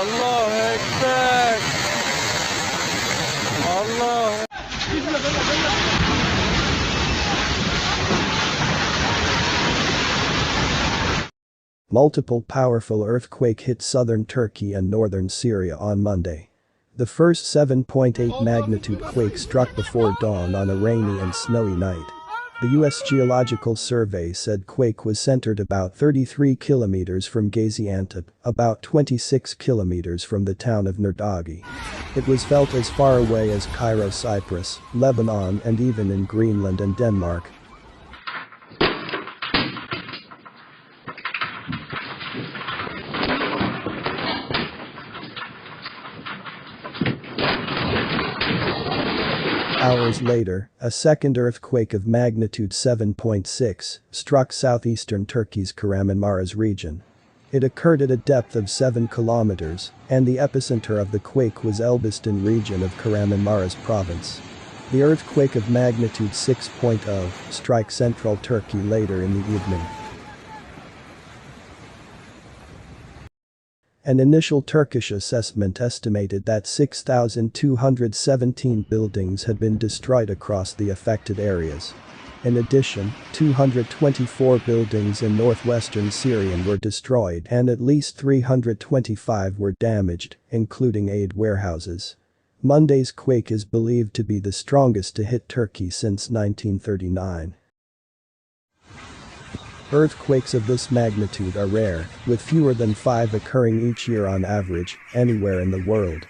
Allah Ekber. Allah. Multiple powerful earthquakes hit southern Turkey and northern Syria on Monday. The first 7.8 magnitude quake struck before dawn on a rainy and snowy night. The U.S. Geological Survey said quake was centered about 33 kilometers from Gaziantep, about 26 kilometers from the town of Nurdagi. It was felt as far away as Cairo, Cyprus, Lebanon, and even in Greenland and Denmark. Hours later, a second earthquake of magnitude 7.6 struck southeastern Turkey's Kahramanmaraş region. It occurred at a depth of 7 kilometers, and the epicenter of the quake was Elbistan region of Kahramanmaraş province. The earthquake of magnitude 6.0 struck central Turkey later in the evening. An initial Turkish assessment estimated that 6,217 buildings had been destroyed across the affected areas. In addition, 224 buildings in northwestern Syria were destroyed and at least 325 were damaged, including aid warehouses. Monday's quake is believed to be the strongest to hit Turkey since 1939. Earthquakes of this magnitude are rare, with fewer than 5 occurring each year on average, anywhere in the world.